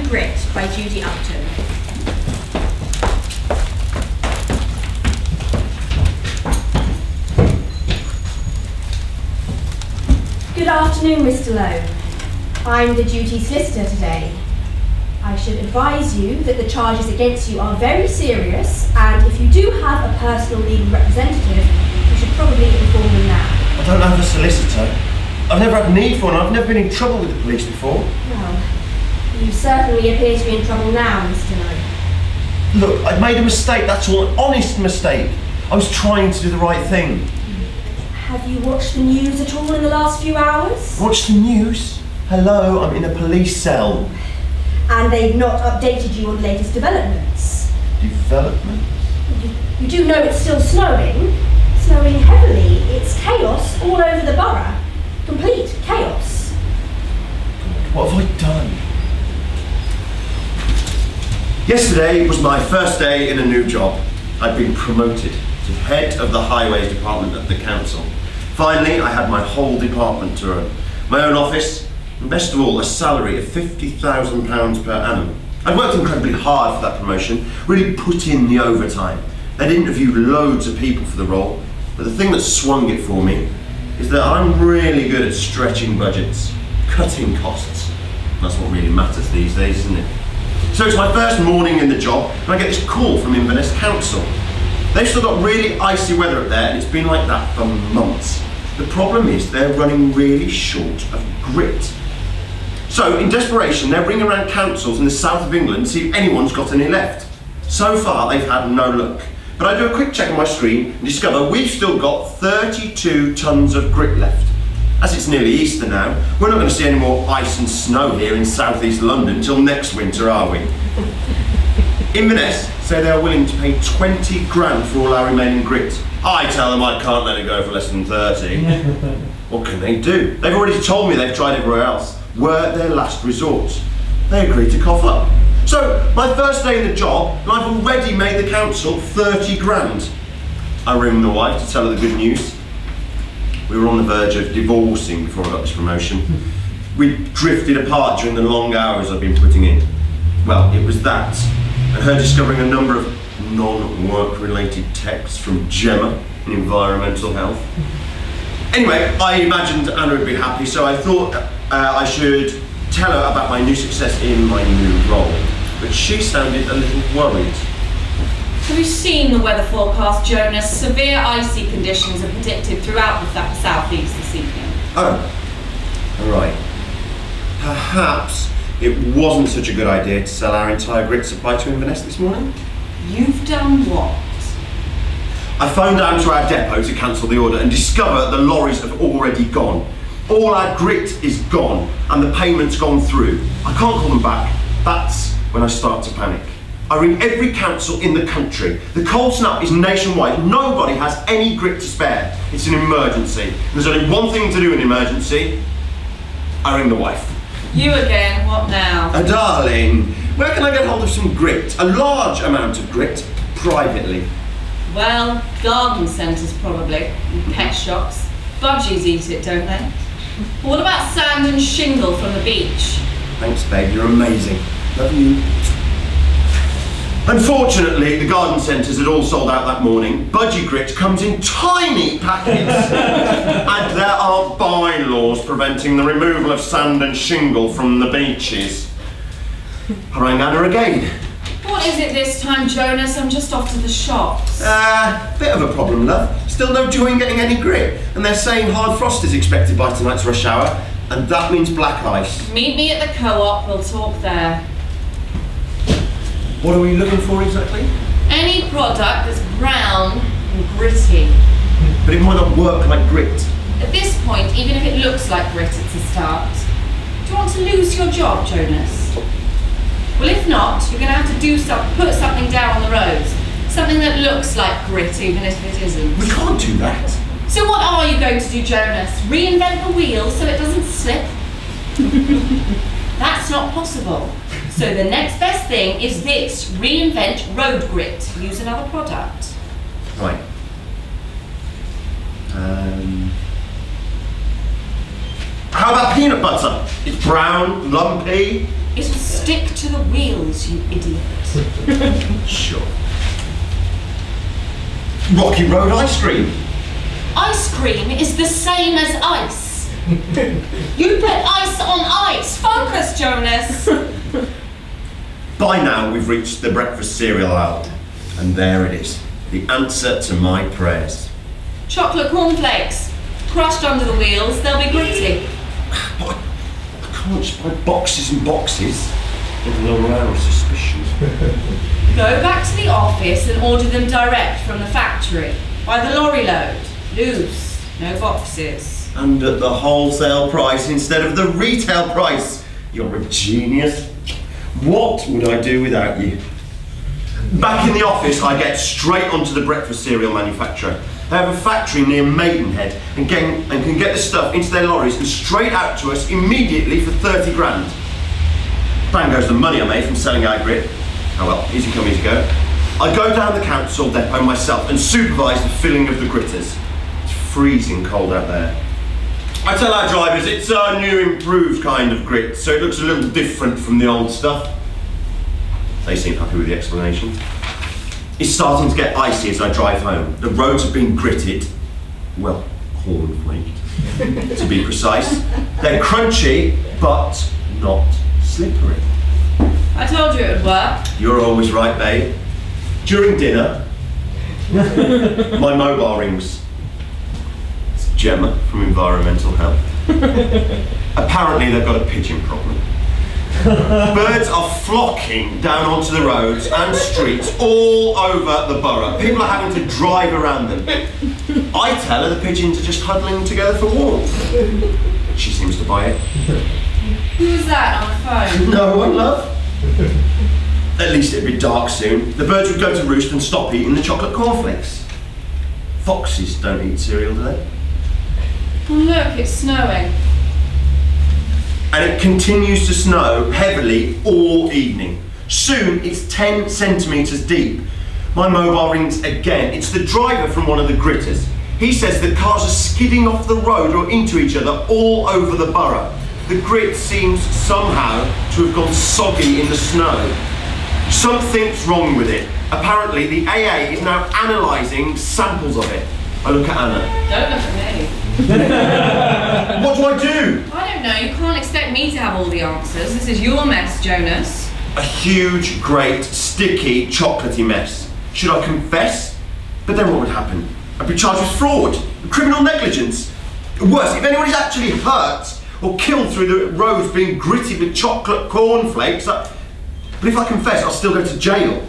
Grit by Judy Upton. Good afternoon, Mr. Lowe. I'm the duty solicitor today. I should advise you that the charges against you are very serious, and if you do have a personal legal representative, you should probably inform them now. I don't have a solicitor. I've never had need for one. I've never been in trouble with the police before. Well, you certainly appear to be in trouble now, Mr. Lowe. Look, I made a mistake, that's all. An honest mistake. I was trying to do the right thing. Have you watched the news at all in the last few hours? Watch the news? Hello, I'm in a police cell. And they've not updated you on the latest developments. Developments? You do know it's still snowing. Snowing heavily. It's chaos all over the borough. Complete chaos. What have I done? Yesterday was my first day in a new job. I'd been promoted to head of the highways department at the council. Finally, I had my whole department to run. My own office, and best of all, a salary of £50,000 per annum. I'd worked incredibly hard for that promotion, really put in the overtime. I'd interviewed loads of people for the role, but the thing that swung it for me is that I'm really good at stretching budgets, cutting costs. That's what really matters these days, isn't it? So it's my first morning in the job, and I get this call from Inverness Council. They've still got really icy weather up there, and it's been like that for months. The problem is they're running really short of grit. So, in desperation, they're ringing around councils in the south of England to see if anyone's got any left. So far, they've had no luck. But I do a quick check on my screen and discover we've still got 32 tonnes of grit left. As it's nearly Easter now, we're not going to see any more ice and snow here in southeast London until next winter, are we? Inverness say they are willing to pay 20 grand for all our remaining grit. I tell them I can't let it go for less than 30. What can they do? They've already told me they've tried everywhere else. We're their last resort. They agreed to cough up. So, my first day in the job, and I've already made the council 30 grand. I ring the wife to tell her the good news. We were on the verge of divorcing before I got this promotion. We drifted apart during the long hours I've been putting in. Well, it was that, and her discovering a number of non-work related texts from Gemma in environmental health. Anyway, I imagined Anna would be happy, so I thought I should tell her about my new success in my new role. But she sounded a little worried. Have you seen the weather forecast, Jonas? Severe icy conditions are predicted throughout the southeast this evening. Oh, all right. Perhaps it wasn't such a good idea to sell our entire grit supply to Inverness this morning. You've done what? I phoned down to our depot to cancel the order and discover the lorries have already gone. All our grit is gone and the payment's gone through. I can't call them back. That's when I start to panic. I ring every council in the country. The cold snap is nationwide. Nobody has any grit to spare. It's an emergency. And there's only one thing to do in an emergency. I ring the wife. You again, what now? Darling, where can I get hold of some grit? A large amount of grit, privately. Well, garden centres probably, and pet shops. Budgies eat it, don't they? What about sand and shingle from the beach? Thanks, babe, you're amazing. Love you. Unfortunately, the garden centres had all sold out that morning. Budgie grit comes in tiny packets. And there are bylaws preventing the removal of sand and shingle from the beaches. I rang Anna again. What is it this time, Jonas? I'm just off to the shops. Bit of a problem, love. Still no joy in getting any grit. And they're saying hard frost is expected by tonight's rush hour. And that means black ice. Meet me at the co-op, we'll talk there. What are we looking for exactly? Any product that's brown and gritty. But it might not work like grit. At this point, even if it looks like grit, it's a start. Do you want to lose your job, Jonas? Well, if not, you're going to have to put something down on the roads. Something that looks like grit, even if it isn't. We can't do that. So what are you going to do, Jonas? Reinvent the wheel so it doesn't slip? That's not possible. So the next best thing is this: reinvent road grit. Use another product. Right. How about peanut butter? It's brown, lumpy. It'll stick to the wheels, you idiot. Sure. Rocky Road ice cream. Ice cream is the same as ice. You put ice on ice. Focus, Jonas. By now we've reached the breakfast cereal aisle. And there it is. The answer to my prayers. Chocolate cornflakes. Crushed under the wheels, they'll be gritty. But I can't just buy boxes and boxes. It'll arouse suspicion. Go back to the office and order them direct from the factory. By the lorry load. Loose, no boxes. And at the wholesale price instead of the retail price. You're a genius. What would I do without you? Back in the office, I get straight onto the breakfast cereal manufacturer. They have a factory near Maidenhead and can get the stuff into their lorries and straight out to us immediately for 30 grand. Bang goes the money I made from selling our grit. Oh well, easy come, easy go. I go down the council depot myself and supervise the filling of the gritters. It's freezing cold out there. I tell our drivers it's a new improved kind of grit, so it looks a little different from the old stuff. They seem happy with the explanation. It's starting to get icy as I drive home. The roads have been gritted, well, cornflaked, to be precise. They're crunchy, but not slippery. I told you it would work. You're always right, babe. During dinner, my mobile rings. It's Gemma from Environmental Health. Apparently they've got a pigeon problem. Birds are flocking down onto the roads and streets all over the borough. People are having to drive around them. I tell her the pigeons are just huddling together for warmth. She seems to buy it. Who's that on the phone? No one, love. At least it'd be dark soon. The birds would go to roost and stop eating the chocolate cornflakes. Foxes don't eat cereal, do they? Oh look, it's snowing. And it continues to snow heavily all evening. Soon it's 10 centimetres deep. My mobile rings again. It's the driver from one of the gritters. He says that cars are skidding off the road or into each other all over the borough. The grit seems somehow to have gone soggy in the snow. Something's wrong with it. Apparently the AA is now analysing samples of it. I look at Anna. Don't look at me. What do I do? I don't know, you can't expect me to have all the answers. This is your mess, Jonas. A huge, great, sticky, chocolatey mess. Should I confess? But then what would happen? I'd be charged with fraud, criminal negligence. Worse, if anyone is actually hurt or killed through the roads being gritted with chocolate cornflakes, but if I confess, I'll still go to jail.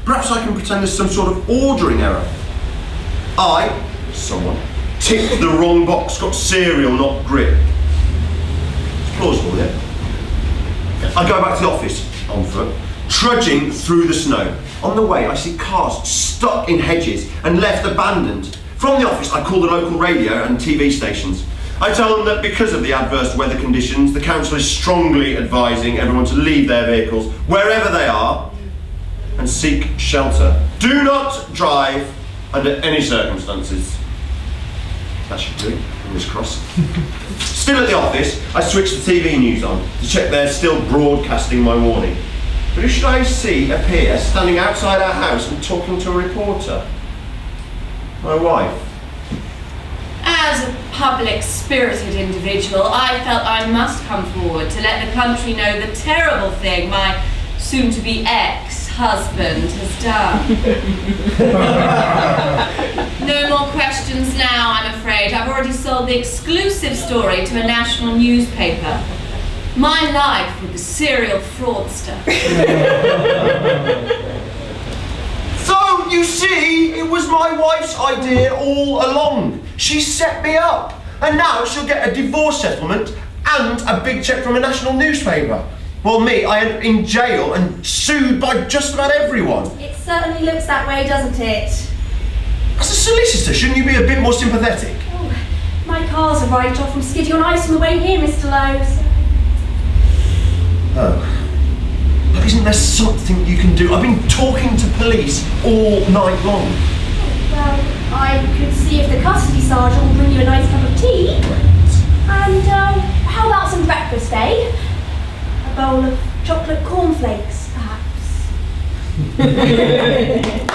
Perhaps I can pretend there's some sort of ordering error. Someone, ticked the wrong box, got cereal, not grit. It's plausible, yeah? I go back to the office, on foot, trudging through the snow. On the way, I see cars stuck in hedges and left abandoned. From the office, I call the local radio and TV stations. I tell them that because of the adverse weather conditions, the council is strongly advising everyone to leave their vehicles, wherever they are, and seek shelter. Do not drive under any circumstances. That should do it, fingers crossed. Still at the office, I switch the TV news on to check they're still broadcasting my warning. But who should I see appear standing outside our house and talking to a reporter? My wife. As a public-spirited individual, I felt I must come forward to let the country know the terrible thing my soon-to-be ex-husband has done. No more questions now, I'm afraid. I've already sold the exclusive story to a national newspaper. My life with the serial fraudster. So, you see, it was my wife's idea all along. She set me up. And now she'll get a divorce settlement and a big cheque from a national newspaper. Well, me, I am in jail and sued by just about everyone. It certainly looks that way, doesn't it? As a solicitor, shouldn't you be a bit more sympathetic? Oh, my car's a write-off from skidding on ice on the way here, Mr. Lowe. Oh. But isn't there something you can do? I've been talking to police all night long. Well, I could see if the custody sergeant will bring you a nice cup of tea. And how about some breakfast, eh? A bowl of Chocolate cornflakes, perhaps?